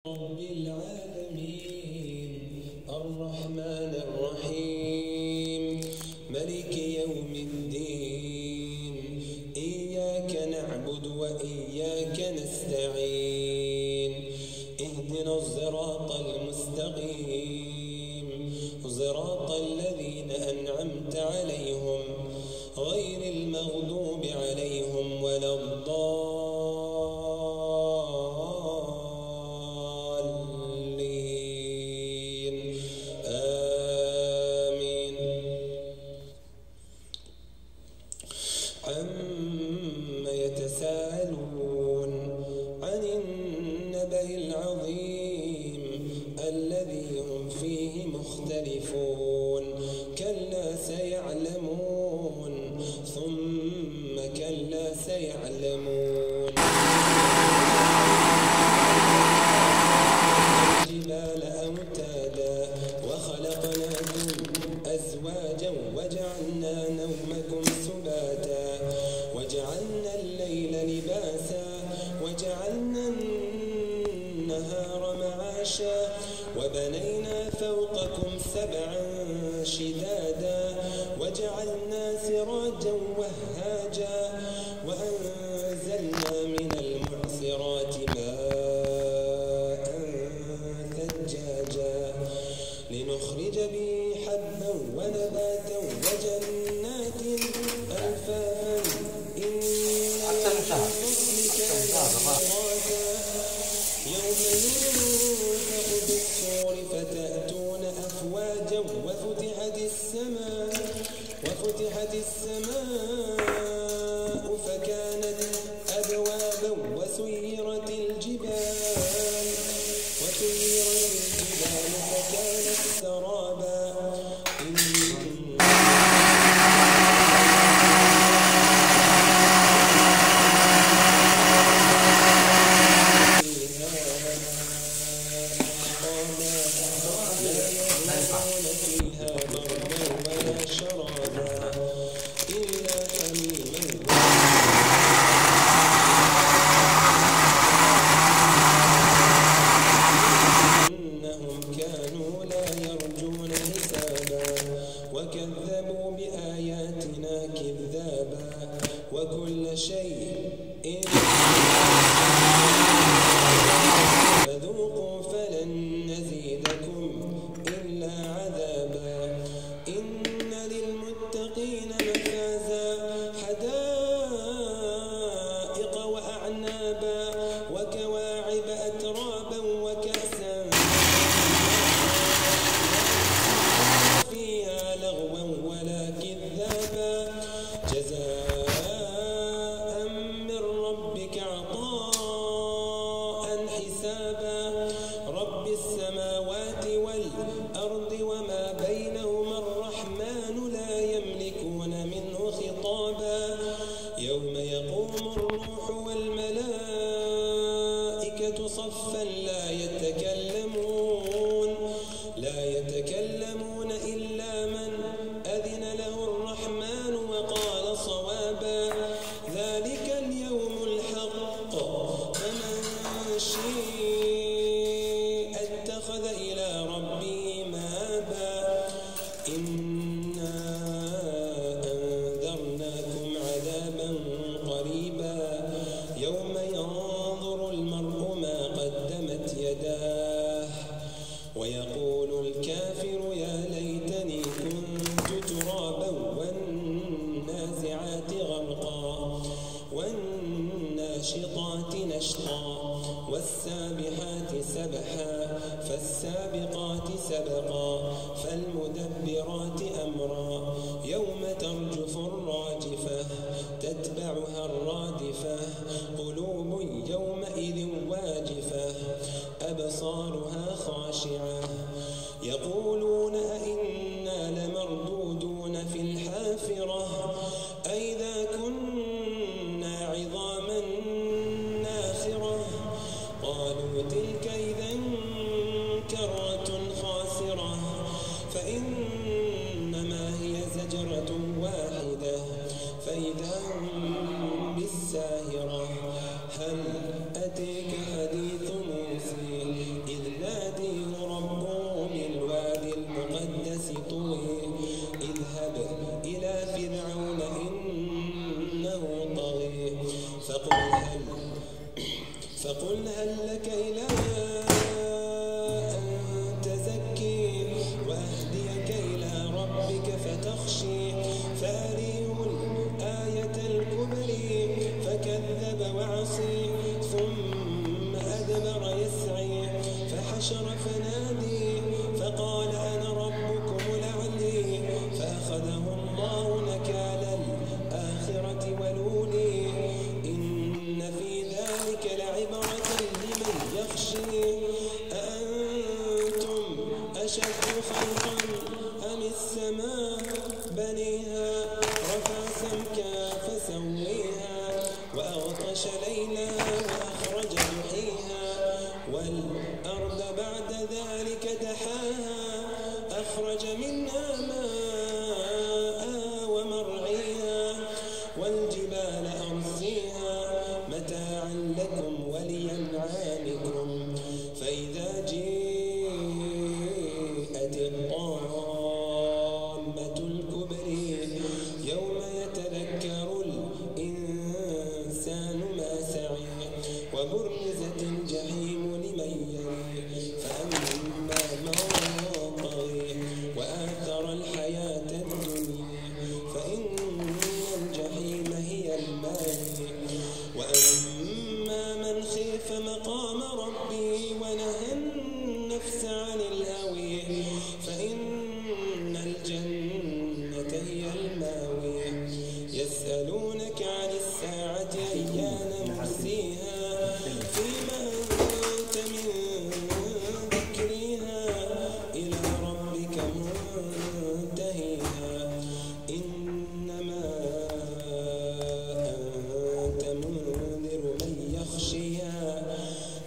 رب العالمين الرحمن الرحيم ملك يوم الدين إياك نعبد وإياك نستعين اهدنا الصراط المستقيم صراط الذين أنعمت عليهم غير المغضوب عليهم ولا الضالين آمين. عما يتساءلون عن النبأ العظيم الذي هم فيه مختلفون كلا سيعلمون ثم كلا سيعلمون الجبال أوتادا وخلقناكم أزواجا وجعلنا نومكم سباتا وجعلنا الليل لباسا وجعلنا النهار معاشا وبنينا فوقكم سبعا شدادا وجعلنا سراجا وهاجا وأنزلنا من المعصرات ماء ثجاجا لنخرج به حبا ونباتا وجنات ألفافا إن يوم ينفخ بالصور فتأتون أفواجا وفتحت السماء فكانت أبوابا وسيرت الجبال فكانت سرابا وكذبوا بآياتنا كذابا وكل شيء فذوقوا فلن نزيدكم إلا عذابا إن للمتقين مفازا حدائق وأعنابا وكواعب أترابا وكأسا ولا كذابا جزاء من ربك عطاء حسابا رب السماوات والأرض وما بينهما الرحمن لا يملكون منه خطابا يوم يقوم الروح والملائكة صفا لا يتكلمون إلا من أذن له الرحمن وقال صوابا ذلك اليوم الحق فمن شاء اتخذ إلى ربه مآبا إنا أنذرناكم عذابا قريبا يوم ينظر المرء ما قدمت يداه ويقول الكافر يا ليتني كنت ترابا والنازعات غرقا والناشطات نشطا والسابحات سبحا فالسابقات سبقا فالمدبرات أمرا يوم ترجف الراجفة تتبعها الرادفة قلوب يومئذ واجفة أبصارها خاشعة يقولون أئنا لمردودون في الحافرة أئذا كنا عظاما ناخرة قالوا تلك إذا كرة خاسرة فإنما هي زجرة واحدة فإذا هم بالساهرة هل أتيك حديث موسى حشر فنادي فقال أنا ربكم الأعلي فأخذه الله نكال الآخرة والأولي إن في ذلك لعبرة لمن يخشي أأنتم أشد خلقا أم السماء بنيها رفع سمكها فسويها وأغطش ليلها وأخرج ضحيها والأرض بعد ذلك دحاها أخرج منها ماءها ومرعيها والجبال أرسيها متاعا لكم ولأنعامكم فإذا جاءت الطامة الكبرى يوم يتذكر الإنسان ما سعى وبرزت الجحيم لمن يرى فأما من طغى وآثر الحياة الدنيا فإن الجحيم هي المأوى وأما من خاف مقام ربه ونهى النفس عن الهوى فإن الجنة هي المأوى يسألونك عن الساعة أيان مرسيها فيما أنت من ذكرها إلى ربك منتهيها إنما أنت منذر من يخشيها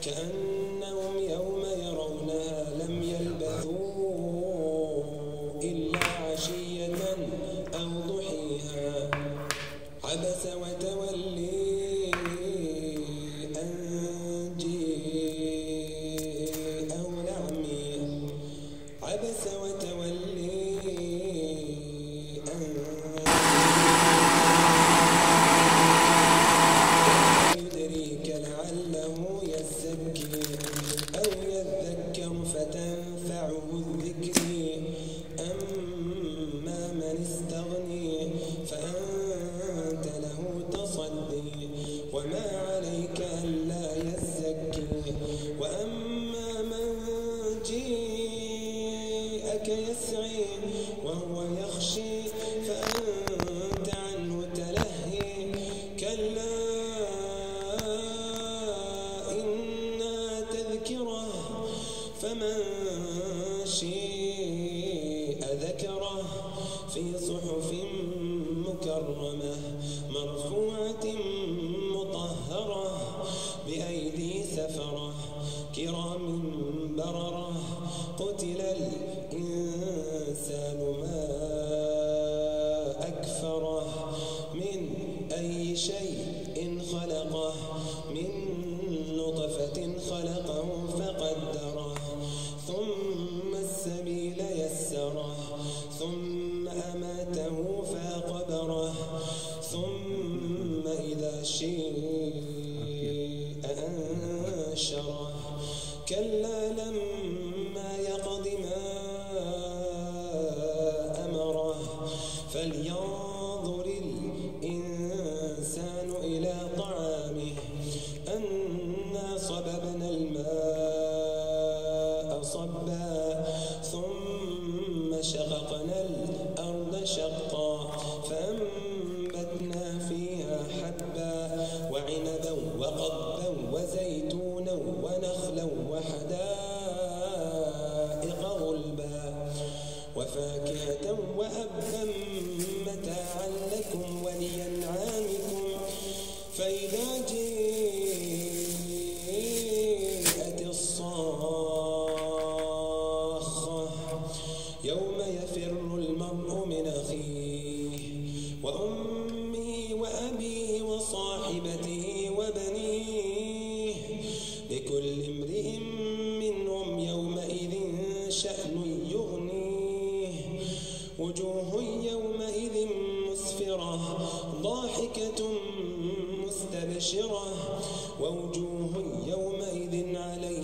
كأنهم يوم يرونها لم يلبثوا إلا عشية أو ضحيها عبس وتولي أن جاءه الأعمى عبس وتولي أن يدريك لعله يزكي أو يذكر فتنفعه الذكر أما من استغني فأنت له تصدي وما عليك ألا يزكي وأما من جاءك يسعي وهو يخشي فأنت عنه تلهي كلا إنها تذكرة فمن شاء ذكره في صحف مكرمة مرفوعة مطهرة بأيدي سفرة كرام بررة قتل الإنسان ما أكفره من أي شيء خلقه من نطفة خلقه فقدره ثم السبيل يسره ثم أماته فقبره ثم إذا شاء أنشره كلا لما يقض ما أمره فلينظر الإنسان إلى طعامه أنا صببنا الماء صبا ثم شققنا الأرض شقا فأنبتنا فيها حبا وعنبا وقضبا وزيتونا ونخلا وحدائق غلبا وفاكهة وأبا متاعا لكم ولأنعامكم فإذا جاءت الصاخة يوم يفر المرء من أخيه وأمه وأبيه وصاحبته وبنيه لكل امرئ منهم يومئذ شأن يغنيه وجوه يومئذ مسفرة ضاحكة مستبشرة ووجوه يومئذ عليها